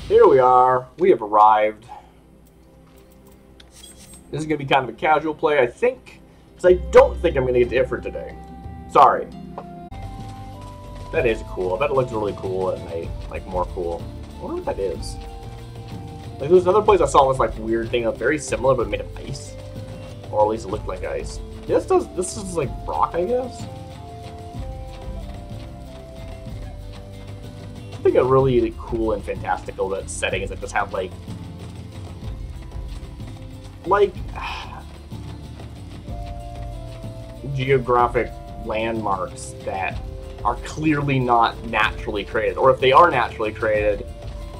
Here we are. We have arrived. This is going to be kind of a casual play, I think. Because I don't think I'm going to get to Ifrit today. Sorry. That is cool. I bet it looks really cool at night. Like, more cool. I wonder what that is. Like, there's another place I saw this, like, weird thing that's very similar, but made of ice. Or at least it looked like ice. This is, like, rock, I guess? I think a really cool and fantastical that setting is that just have, like, geographic landmarks that are clearly not naturally created. Or if they are naturally created,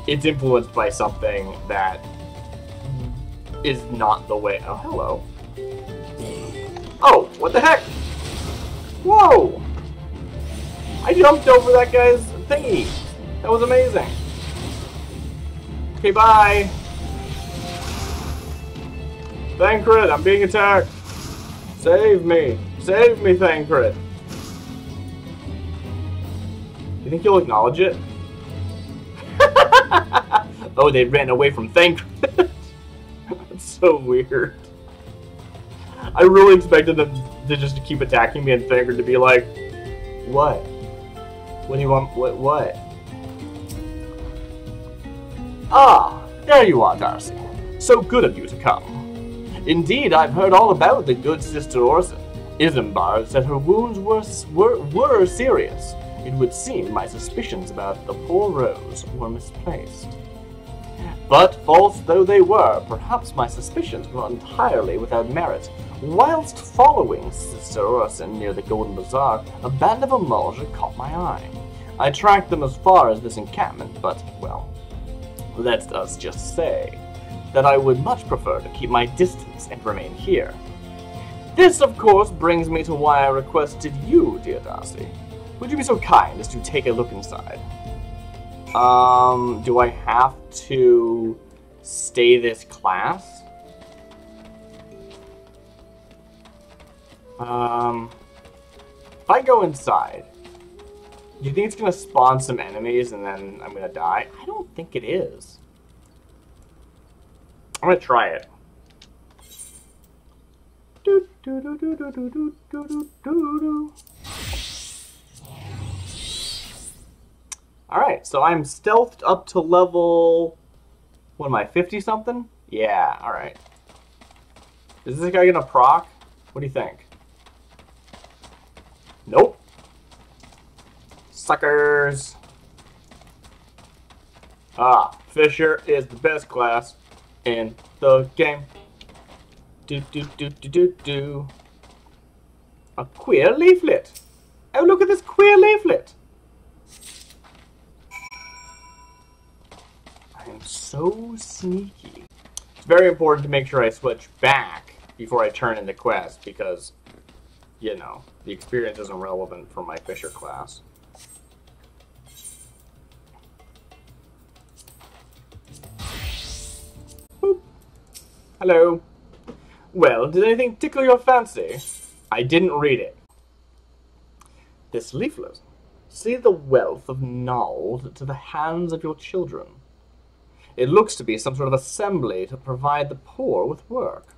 it's influenced by something that is not the way. Oh, hello. Oh, what the heck? Whoa! I jumped over that guy's thingy. That was amazing. Okay, bye. Thancred, I'm being attacked. Save me. Save me, Thancred. You think you'll acknowledge it? Oh, they ran away from Thancred. That's so weird. I really expected them to just keep attacking me and Thancred to be like, what? What do you want? What? Ah, there you are, Darcy. So good of you to come. Indeed, I've heard all about the good Sister Orson. Isambard said her wounds were serious. It would seem my suspicions about the poor Rose were misplaced. But, false though they were, perhaps my suspicions were entirely without merit. Whilst following Sister Orson near the Golden Bazaar, a band of Amalja caught my eye. I tracked them as far as this encampment, but, well, let us just say that I would much prefer to keep my distance and remain here. This, of course, brings me to why I requested you, dear Darcy. Would you be so kind as to take a look inside? Do I have to stay this class? If I go inside, do you think it's gonna spawn some enemies and then I'm gonna die? I don't think it is. I'm gonna try it. Alright, so I'm stealthed up to level... What am I, 50 something? Yeah, alright. Is this guy gonna proc? What do you think? Nope. Suckers! Ah, Fisher is the best class in the game. Do. A queer leaflet. Oh, look at this queer leaflet. I am so sneaky. It's very important to make sure I switch back before I turn in the quest because, you know, the experience isn't relevant for my Fisher class. Boop. Hello. Well, did anything tickle your fancy? I didn't read it. This leaflet. See the wealth of knowledge to the hands of your children. It looks to be some sort of assembly to provide the poor with work.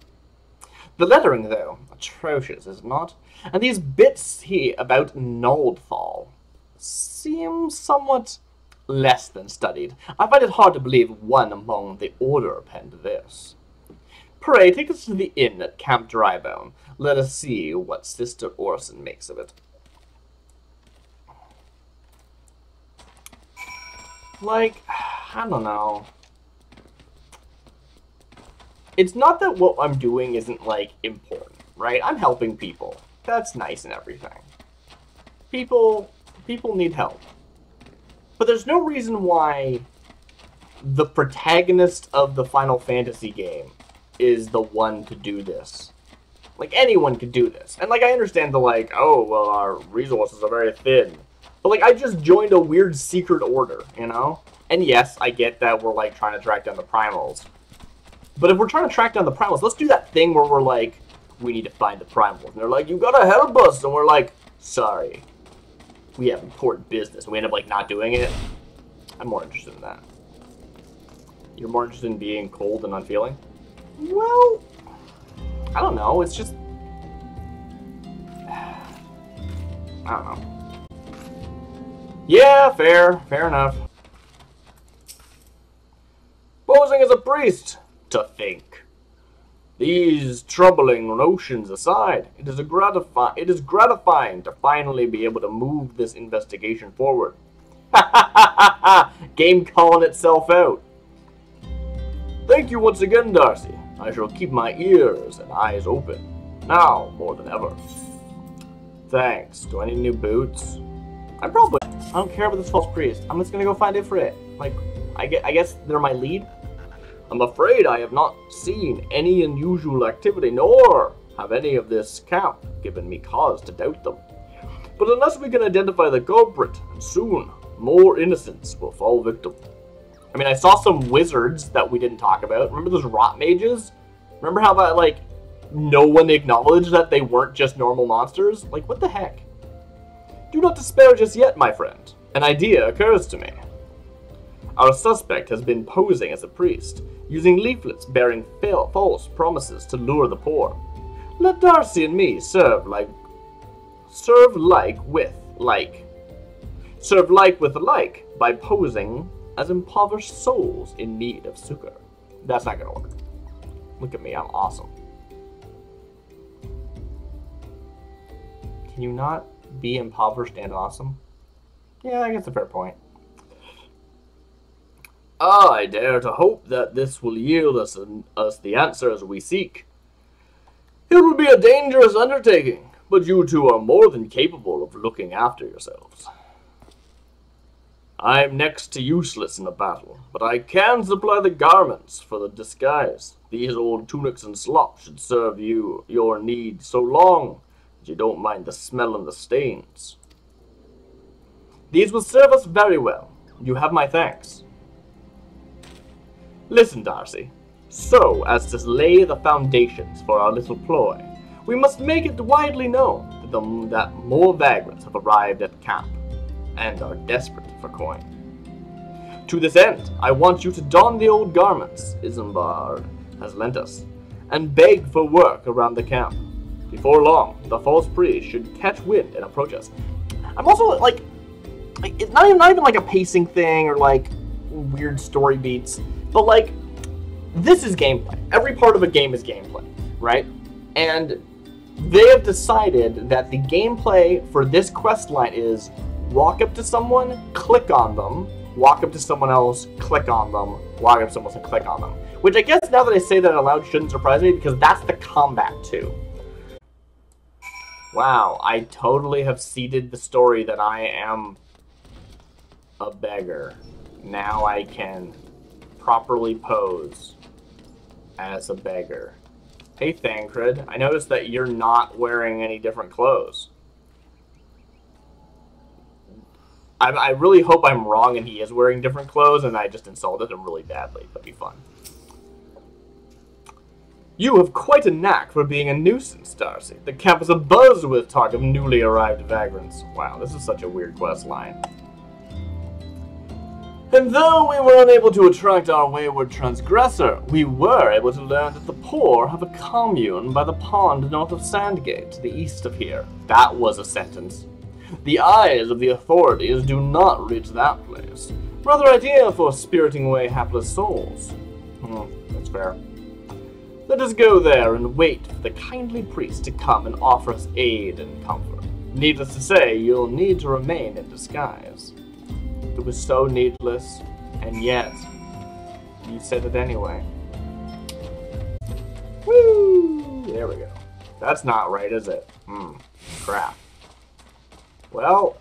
The lettering, though, atrocious, is it not? And these bits here about Noldfall seem somewhat less than studied. I find it hard to believe one among the Order penned this. Pray, take us to the inn at Camp Drybone. Let us see what Sister Orson makes of it. Like, I don't know. It's not that what I'm doing isn't, like, important, right? I'm helping people. That's nice and everything. People need help. But there's no reason why the protagonist of the Final Fantasy game is the one to do this. Like, anyone could do this. And, like, I understand the, like, oh, well, our resources are very thin. But, like, I just joined a weird secret order, you know? And yes, I get that we're, like, trying to track down the primals. But if we're trying to track down the primals, let's do that thing where we're like, we need to find the primals. And they're like, you gotta help us. And we're like, sorry. We have important business. And we end up, like, not doing it. I'm more interested in that. You're more interested in being cold and unfeeling? Well, I don't know. It's just... I don't know. Yeah, fair. Fair enough. Posing as a priest, to think. These troubling notions aside, it is gratifying to finally be able to move this investigation forward. Ha ha ha ha ha! Game calling itself out. Thank you once again, Darcy. I shall keep my ears and eyes open, now more than ever. Thanks. Do I need new boots? I don't care about this false priest. I'm just gonna go find Ifrit. Like, I guess they're my lead. I'm afraid I have not seen any unusual activity, nor have any of this camp given me cause to doubt them. But unless we can identify the culprit, soon more innocents will fall victim. I mean, I saw some wizards that we didn't talk about. Remember those rot mages? Remember how that, like, no one acknowledged that they weren't just normal monsters? Like, what the heck? Do not despair just yet, my friend. An idea occurs to me. Our suspect has been posing as a priest, using leaflets bearing false promises to lure the poor. Let Darcy and me serve like with like by posing as impoverished souls in need of succor. That's not gonna work. Look at me, I'm awesome. Can you not be impoverished and awesome? Yeah, I guess a fair point. I dare to hope that this will yield us the answers we seek. It will be a dangerous undertaking, but you two are more than capable of looking after yourselves. I am next to useless in a battle, but I can supply the garments for the disguise. These old tunics and slops should serve your need so long that you don't mind the smell and the stains. These will serve us very well. You have my thanks. Listen, Darcy. So as to lay the foundations for our little ploy, we must make it widely known that more vagrants have arrived at camp and are desperate for coin. To this end, I want you to don the old garments Isambard has lent us, and beg for work around the camp. Before long, the false priest should catch wind and approach us. I'm also, like it's not even like a pacing thing or, like, weird story beats, but, like, this is gameplay. Every part of a game is gameplay, right? And they have decided that the gameplay for this quest line is walk up to someone, click on them, walk up to someone else, click on them, walk up to someone else and click on them. Which I guess now that I say that out loud shouldn't surprise me, because that's the combat too. Wow, I totally have seeded the story that I am a beggar. Now I can properly pose as a beggar. Hey Thancred, I noticed that you're not wearing any different clothes. I really hope I'm wrong and he is wearing different clothes and I just insulted him really badly. That'd be fun. You have quite a knack for being a nuisance, Darcy. The camp is abuzz with talk of newly arrived vagrants. Wow, this is such a weird quest line. And though we were unable to attract our wayward transgressor, we were able to learn that the poor have a commune by the pond north of Sandgate, to the east of here. That was a sentence. The eyes of the authorities do not reach that place. Rather ideal for spiriting away hapless souls. That's fair. Let us go there and wait for the kindly priest to come and offer us aid and comfort. Needless to say, you'll need to remain in disguise. It was so needless, and yet, you said it anyway. Woo! There we go. That's not right, is it? Crap. Well,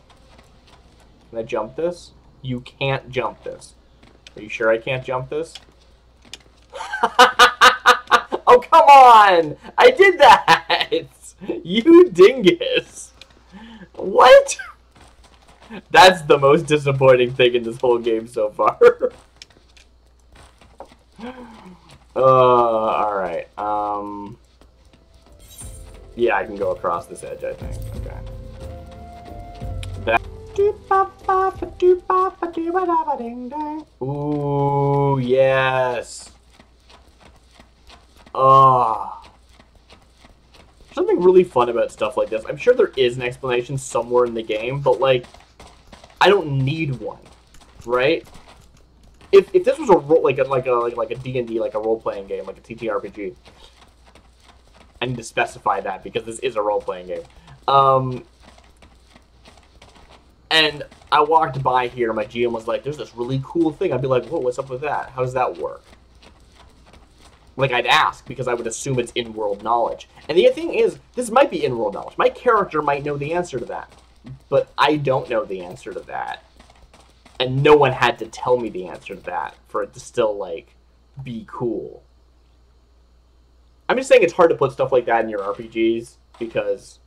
can I jump this? You can't jump this. Are you sure I can't jump this? Oh, come on! I did that! You dingus! What? That's the most disappointing thing in this whole game so far. Alright. Yeah, I can go across this edge, I think. Okay. Ooh, yes. Ah. Something really fun about stuff like this. I'm sure there is an explanation somewhere in the game, but like, I don't need one, right? If this was a role, like a D&D, like a role playing game, like a TTRPG, I need to specify that because this is a role playing game. And I walked by here, and my GM was like, "There's this really cool thing." I'd be like, "Whoa, what's up with that? How does that work?" Like, I'd ask, because I would assume it's in-world knowledge. And the thing is, this might be in-world knowledge. My character might know the answer to that. But I don't know the answer to that. And no one had to tell me the answer to that for it to still, like, be cool. I'm just saying it's hard to put stuff like that in your RPGs, because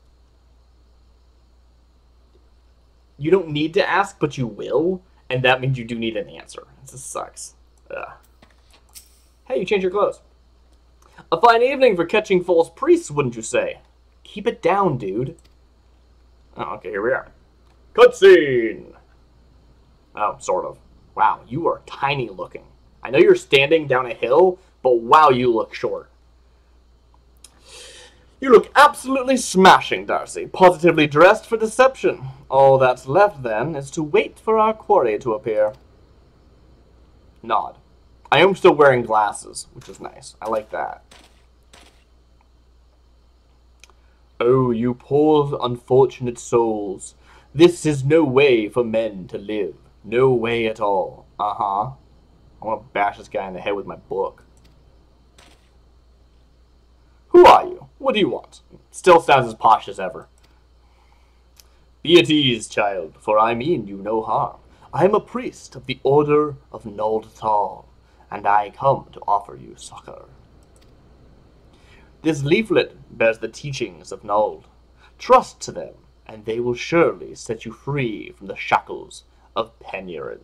you don't need to ask, but you will, and that means you do need an answer. This just sucks. Ugh. Hey, you changed your clothes. A fine evening for catching false priests, wouldn't you say? Keep it down, dude. Oh, okay, here we are. Cutscene! Oh, sort of. Wow, you are tiny looking. I know you're standing down a hill, but wow, you look short. You look absolutely smashing, Darcy. Positively dressed for deception. All that's left, then, is to wait for our quarry to appear. Nod. I am still wearing glasses, which is nice. I like that. Oh, you poor unfortunate souls. This is no way for men to live. No way at all. Uh-huh. I want to bash this guy in the head with my book. Who are you? What do you want? Still sounds as posh as ever. Be at ease, child, for I mean you no harm. I am a priest of the Order of Naldthal, and I come to offer you succor. This leaflet bears the teachings of Nald. Trust to them, and they will surely set you free from the shackles of penury.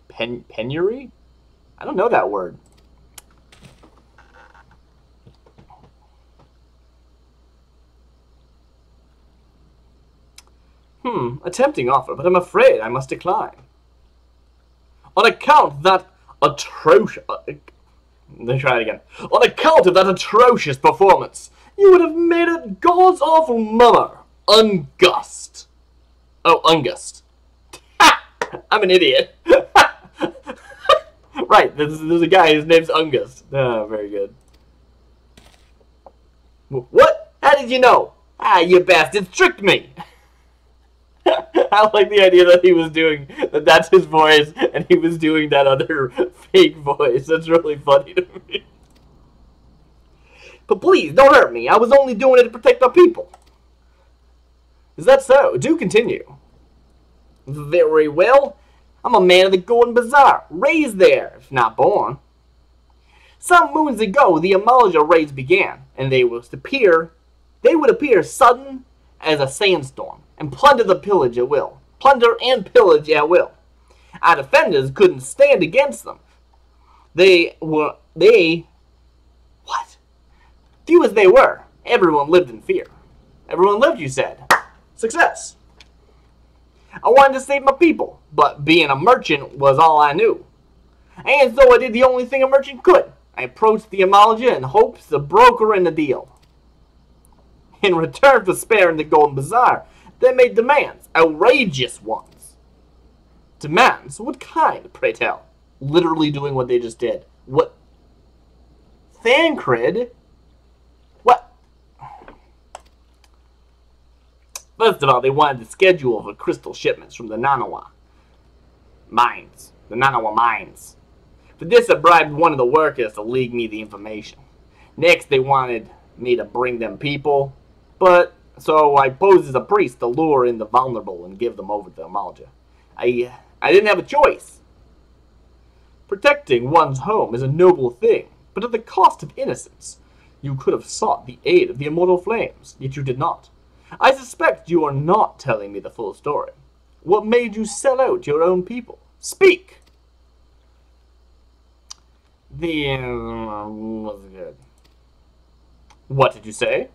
Penury? I don't know that word. A tempting offer, but I'm afraid I must decline. On account that atrocious... Let me try it again. On account of that atrocious performance, you would have made a god's awful mummer. Ungust. Oh, Ungust. Ha! I'm an idiot. Right, there's a guy, his name's Ungust. Oh, very good. What? How did you know? Ah, you bastards tricked me. I like the idea that he was doing, that's his voice, and he was doing that other fake voice. That's really funny to me. But please, don't hurt me. I was only doing it to protect our people. Is that so? Do continue. Very well. I'm a man of the Golden Bazaar, raised there, if not born. Some moons ago, the Amalaja raids began, and they would appear sudden as a sandstorm, and plunder the pillage at will. Plunder and pillage at will. Our defenders couldn't stand against them. What? Few as they were, everyone lived in fear. Everyone lived, you said. Success. I wanted to save my people, but being a merchant was all I knew. And so I did the only thing a merchant could. I approached the Amalaja in hopes of brokering a deal. In return for sparing the Golden Bazaar, they made demands, outrageous ones. Demands? What kind, pray tell? Literally doing what they just did. What? Thancred? What? First of all, they wanted the schedule for crystal shipments from the Nanawa mines. The Nanawa mines. For this, I bribed one of the workers to leak me the information. Next, they wanted me to bring them people. But, so I posed as a priest to lure in the vulnerable and give them over to the Amalaja. I didn't have a choice. Protecting one's home is a noble thing, but at the cost of innocence. You could have sought the aid of the immortal flames, yet you did not. I suspect you are not telling me the full story. What made you sell out your own people? Speak! The was good. What did you say?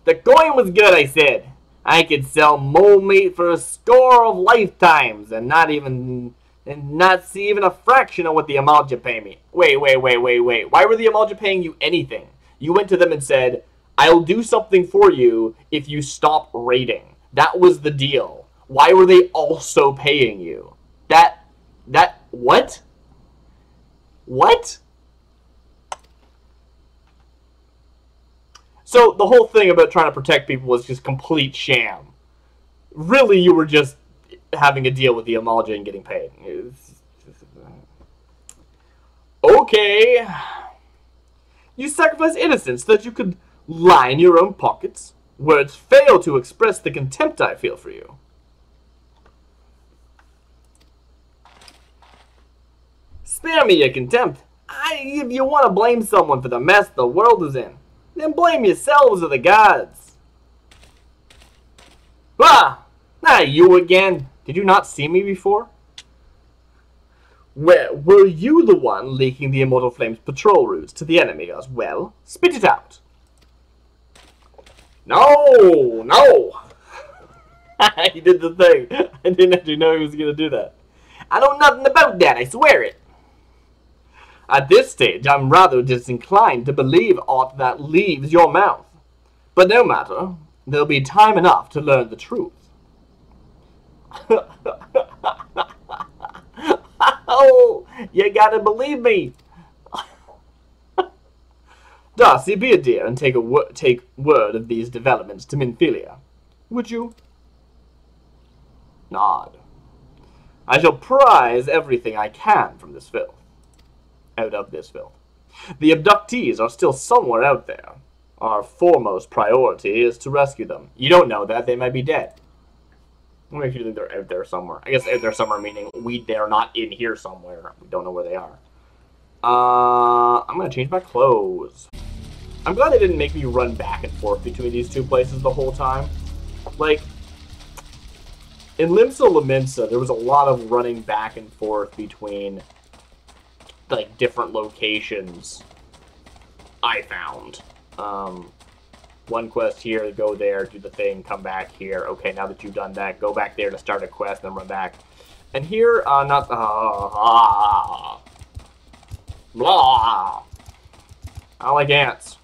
The going was good, I said. I could sell mole meat for a score of lifetimes and not see even a fraction of what the Amalja pay me. Wait. Why were the Amalja paying you anything? You went to them and said, I'll do something for you if you stop raiding. That was the deal. Why were they also paying you? What? What? So the whole thing about trying to protect people was just complete sham. Really, you were just having a deal with the Amalja and getting paid. Okay. You sacrifice innocence so that you could line your own pockets. Words fail to express the contempt I feel for you. Spare me your contempt. If you want to blame someone for the mess the world is in, then blame yourselves or the gods. Ah! You again. Did you not see me before? Were you the one leaking the Immortal Flame's patrol routes to the enemy as well? Spit it out. No! He did the thing. I didn't actually know he was going to do that. I know nothing about that, I swear it. At this stage, I'm rather disinclined to believe aught that leaves your mouth. But no matter, there'll be time enough to learn the truth. Oh, you gotta believe me. Darcy, be a dear and take word of these developments to Minfilia. Would you? Nod. I shall prize everything I can from this filth. Out of this filth. The abductees are still somewhere out there. Our foremost priority is to rescue them. You don't know that. They might be dead. What makes you think they're out there somewhere? I guess out there somewhere meaning they're not in here somewhere. We don't know where they are. I'm going to change my clothes. I'm glad they didn't make me run back and forth between these two places the whole time. Like, in Limsa Laminsa, there was a lot of running back and forth between like different locations I found. One quest here, go there, do the thing, come back here. Okay, now that you've done that, go back there to start a quest, then run back. And here, blah. I don't like ants.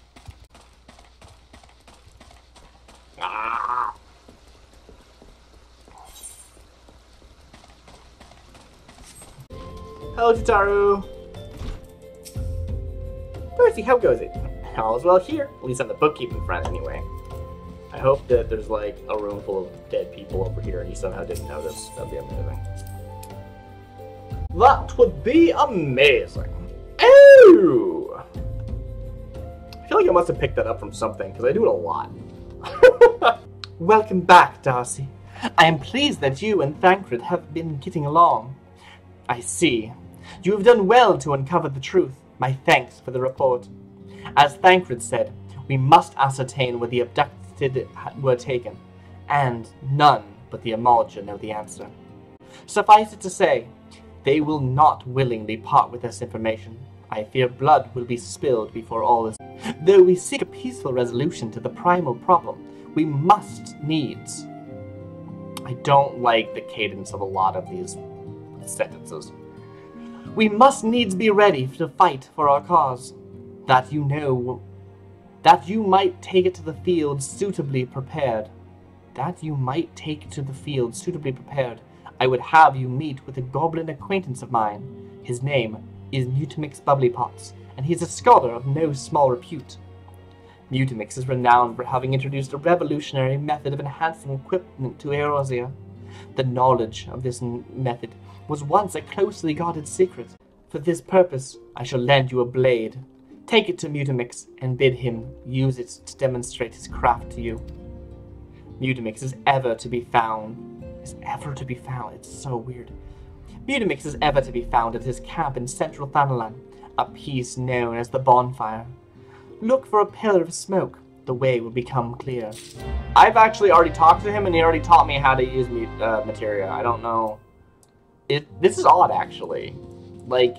Hello, Tataru. Darcy, how goes it? All is well here. At least on the bookkeeping front, anyway. I hope that there's, like, a room full of dead people over here and you somehow didn't notice. That'd be amazing. That would be amazing. Oh! I feel like I must have picked that up from something, because I do it a lot. Welcome back, Darcy. I am pleased that you and Thancred have been getting along. I see. You have done well to uncover the truth. My thanks for the report. As Thancred said, we must ascertain where the abducted were taken, and none but the Amalja know the answer. Suffice it to say, they will not willingly part with this information. I fear blood will be spilled before all is. Though we seek a peaceful resolution to the primal problem, we must needs. I don't like the cadence of a lot of these sentences. We must needs be ready to fight for our cause. That you know, that you might take it to the field suitably prepared. That you might take it to the field suitably prepared. I would have you meet with a goblin acquaintance of mine. His name is Mutamix Bubblypots, and he is a scholar of no small repute. Mutamix is renowned for having introduced a revolutionary method of enhancing equipment to Eorzea. The knowledge of this method was once a closely guarded secret. For this purpose, I shall lend you a blade. Take it to Mutamix and bid him use it to demonstrate his craft to you. Mutamix is ever to be found. It's so weird. Mutamix is ever to be found at his camp in central Thanalan, a piece known as the Bonfire. Look for a pillar of smoke. The way will become clear. I've actually already talked to him, and he already taught me how to use materia. I don't know. This is odd, actually. Like,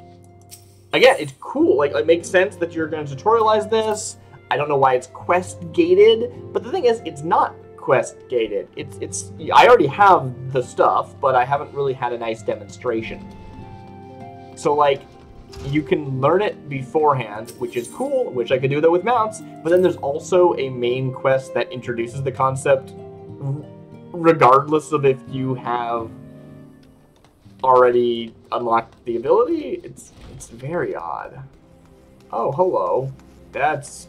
again, it's cool. Like, it makes sense that you're going to tutorialize this. I don't know why it's quest-gated, but the thing is, it's not quest gated. I already have the stuff, but I haven't really had a nice demonstration. So, like, you can learn it beforehand, which is cool, which I could do that with mounts, but then there's also a main quest that introduces the concept regardless of if you have already unlocked the ability. It's very odd. Oh, hello. That's...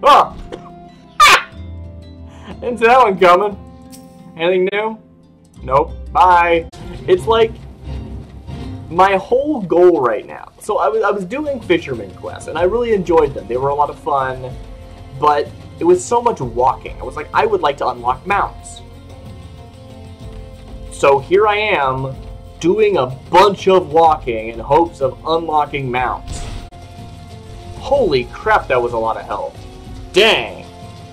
Oh! Didn't see that one coming. Anything new? Nope. Bye. It's like my whole goal right now. So I was doing fisherman quests, and I really enjoyed them. They were a lot of fun, but it was so much walking. I was like, I would like to unlock mounts. So here I am, doing a bunch of walking in hopes of unlocking mounts. Holy crap, that was a lot of help. Dang.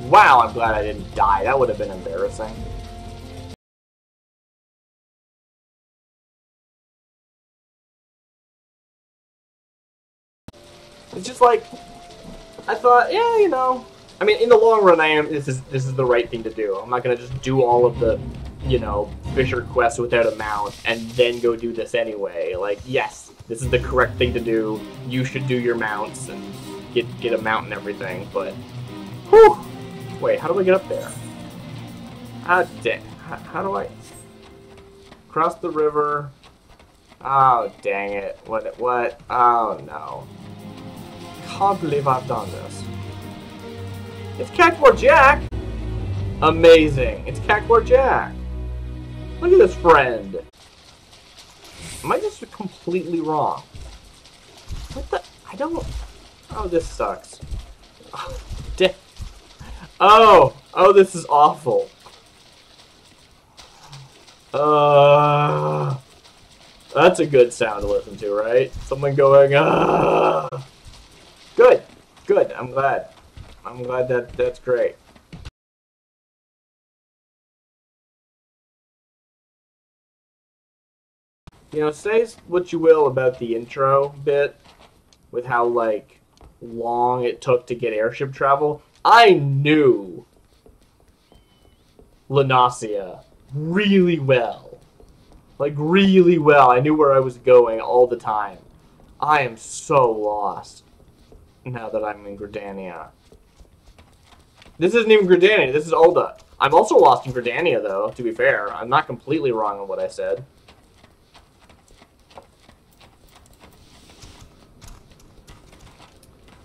Wow, I'm glad I didn't die. That would have been embarrassing. It's just like, I thought, yeah, you know, I mean, in the long run, this is the right thing to do. I'm not gonna just do all of the, you know, Fisher quests without a mount and then go do this anyway. Like, yes, this is the correct thing to do. You should do your mounts and get a mount and everything. But, whew, wait, how do I get up there? Ah, dang, how do I cross the river? Oh, dang it! What? Oh no! Can't believe I've done this. It's Cactuar Jack! Amazing! It's Cactuar Jack! Look at this friend! Am I just completely wrong? What the? I don't... Oh, this sucks. Oh! Oh, this is awful. That's a good sound to listen to, right? Someone going, Good! Good, I'm glad. I'm glad that's great. You know, say what you will about the intro bit, with how, like, long it took to get airship travel. I knew Lanasia really well. Like, really well. I knew where I was going all the time. I am so lost now that I'm in Gridania. This isn't even Gridania, this is Ul'dah. I'm also lost in Gridania, though, to be fair. I'm not completely wrong on what I said.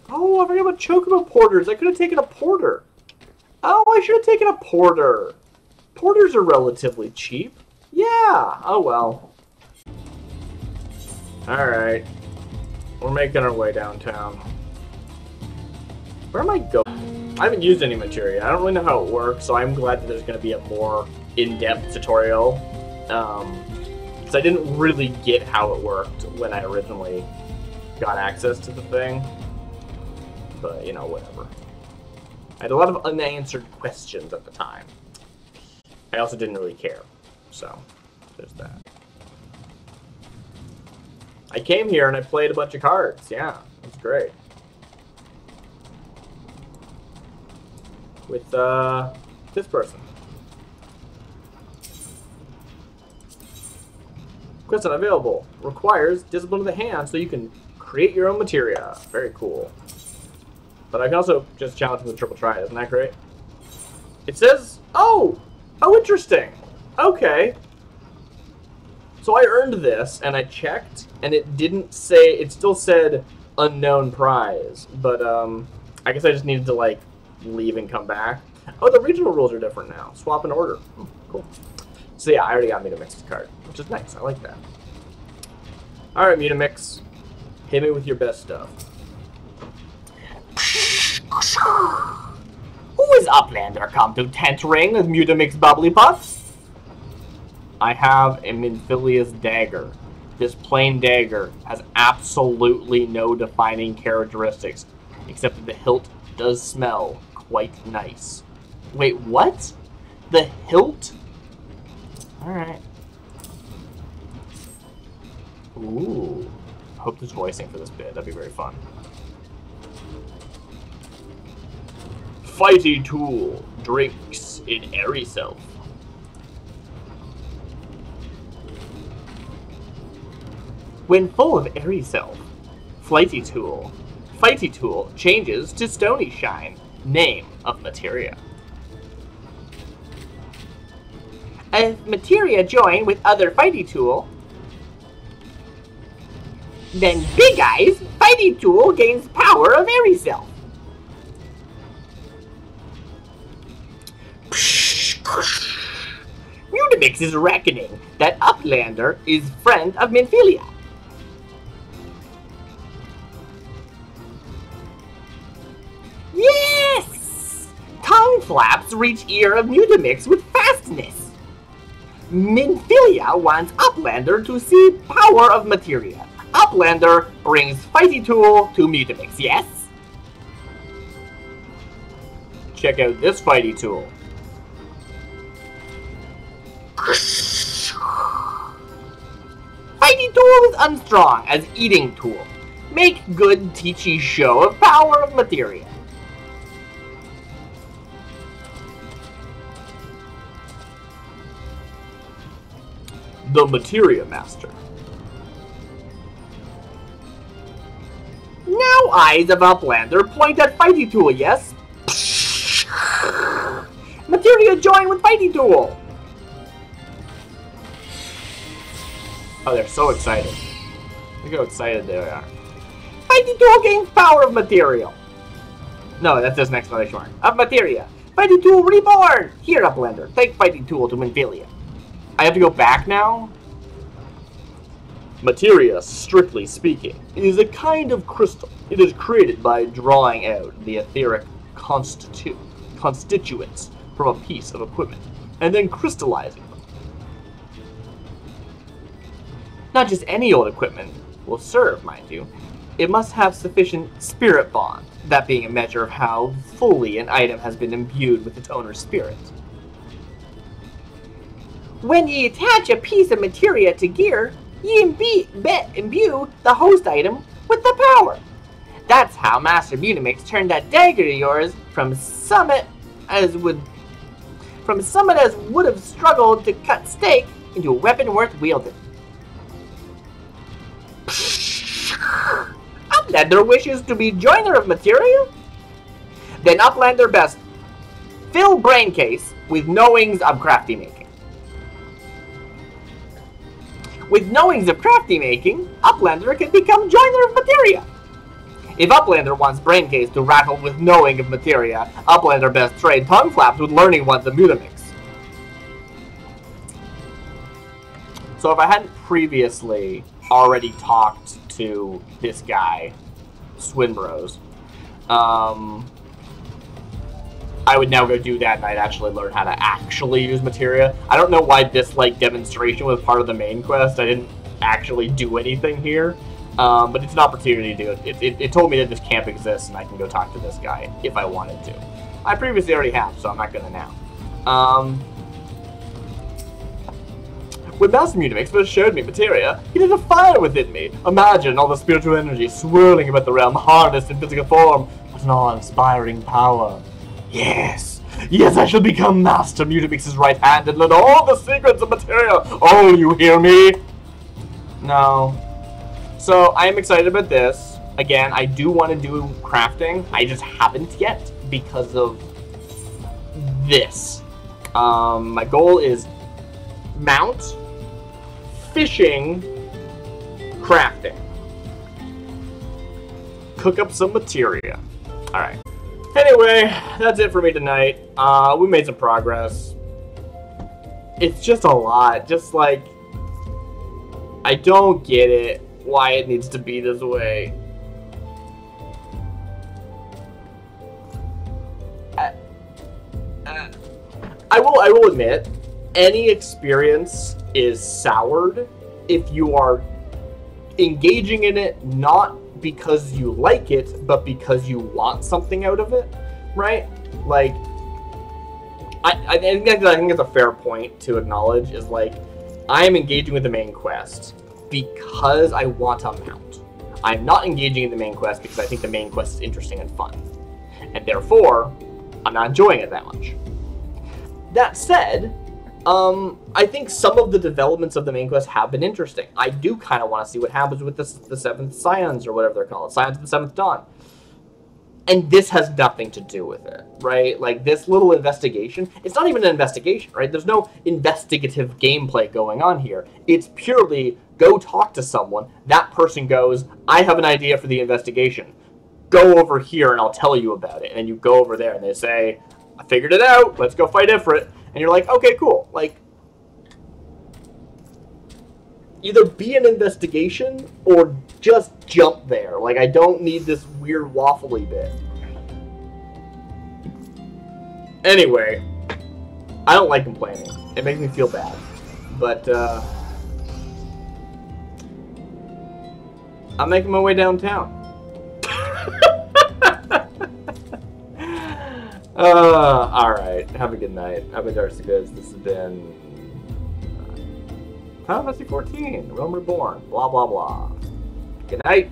Oh, I forgot about Chocobo Porters. I could have taken a Porter. Oh, I should have taken a Porter. Porters are relatively cheap. Yeah, oh well. Alright. We're making our way downtown. Where am I going? I haven't used any materia. I don't really know how it works, so I'm glad that there's going to be a more in-depth tutorial. Because I didn't really get how it worked when I originally got access to the thing. But, you know, whatever. I had a lot of unanswered questions at the time. I also didn't really care. So, there's that. I came here and I played a bunch of cards. Yeah, it's great. With, this person. Quest unavailable. Requires discipline of the hand so you can create your own materia. Very cool. But I can also just challenge with triple try. Isn't that great? It says, oh, interesting. Okay. So I earned this, and I checked, and it didn't say, it still said unknown prize. But, I guess I just needed to, like, leave and come back. Oh, the regional rules are different now. Swap and order. Cool. So yeah, I already got Mutamix's card, which is nice. I like that. Alright, Mutamix. Hit me with your best stuff. Who is Uplander come to tent ring with Mutamix Bubblypots? I have a Minfilia's dagger. This plain dagger has absolutely no defining characteristics, except that the hilt does smell quite nice. Wait, what? The hilt? Alright. Ooh. I hope there's voicing for this bit. That'd be very fun. Fighty Tool drinks in airy self. When full of airy self, Fighty Tool changes to Stony Shine, name of materia. If materia join with other Fighty Tool, then Big Eyes Fighty Tool gains power of airy self. Mutamix is reckoning that Uplander is friend of Minfilia. Yes! Tongue flaps reach ear of Mutamix with fastness. Minfilia wants Uplander to see power of materia. Uplander brings Fighty Tool to Mutamix, yes? Check out this Fighty Tool. Fighty Tool is unstrong as eating tool. Make good teachy show of power of materia. The Materia Master. Now eyes of Uplander point at Fighty Tool, yes? Materia join with Fighty Tool! Oh, they're so excited. Look how excited they are. Fighty Tool gains power of material. No, that's his next exclamation mark. Of materia. Fighty Tool Reborn! Here, Uplander. Take Fighty Tool to Minfilia. I have to go back now? Materia, strictly speaking, is a kind of crystal. It is created by drawing out the etheric constituents from a piece of equipment, and then crystallizing them. Not just any old equipment will serve, mind you. It must have sufficient spirit bond, that being a measure of how fully an item has been imbued with its owner's spirit. When ye attach a piece of materia to gear, ye imbue the host item with the power. That's how Master Mutamix turned that dagger of yours from summit as would have struggled to cut steak into a weapon worth wielding. Uplander wishes to be joiner of materia? Then Uplander best fill brain case with knowings of crafty making. With knowings of crafty making, Uplander can become joiner of materia. If Uplander wants brain case to rattle with knowing of materia, Uplander best trade tongue flaps with learning ones of Mutamix. So if I hadn't previously already talked to this guy, Swinbros, I would now go do that and I'd actually learn how to actually use materia. I don't know why this demonstration was part of the main quest. I didn't actually do anything here, but it's an opportunity to do it. It told me that this camp exists and I can go talk to this guy if I wanted to. I previously already have, so I'm not gonna now. When Master Mutamix first showed me materia, he lit a fire within me. Imagine all the spiritual energy swirling about the realm, harnessed in physical form. What an awe-inspiring power. Yes, yes, I shall become Master Mutamix's right hand and learn all the secrets of materia. Oh, you hear me? No. So, I am excited about this. Again, I do want to do crafting. I just haven't yet because of this. My goal is mount, fishing, crafting. Cook up some materia. Alright. Anyway, that's it for me tonight. We made some progress. It's just a lot. Just I don't get it why it needs to be this way. I will admit, any experience is soured if you are engaging in it not because you like it, but because you want something out of it, right? I think it's a fair point to acknowledge is I am engaging with the main quest because I want a mount. I'm not engaging in the main quest because I think the main quest is interesting and fun. And therefore, I'm not enjoying it that much. That said, I think some of the developments of the main quest have been interesting. I do kind of want to see what happens with the 7th Scions, or whatever they're called. Scions of the 7th Dawn. And this has nothing to do with it, right? Like, this little investigation, it's not even an investigation, right? There's no investigative gameplay going on here. It's purely, go talk to someone, that person goes, I have an idea for the investigation. Go over here and I'll tell you about it. And then you go over there and they say, I figured it out, let's go fight Ifrit. And you're like, okay, cool. Like, either be an investigation or just jump there. Like, I don't need this weird waffly bit. Anyway, I don't like complaining. It makes me feel bad. But, I'm making my way downtown. Alright. Have a good night. I've been DarcyBits. This has been Final Fantasy XIV, Realm Reborn, blah blah blah. Good night.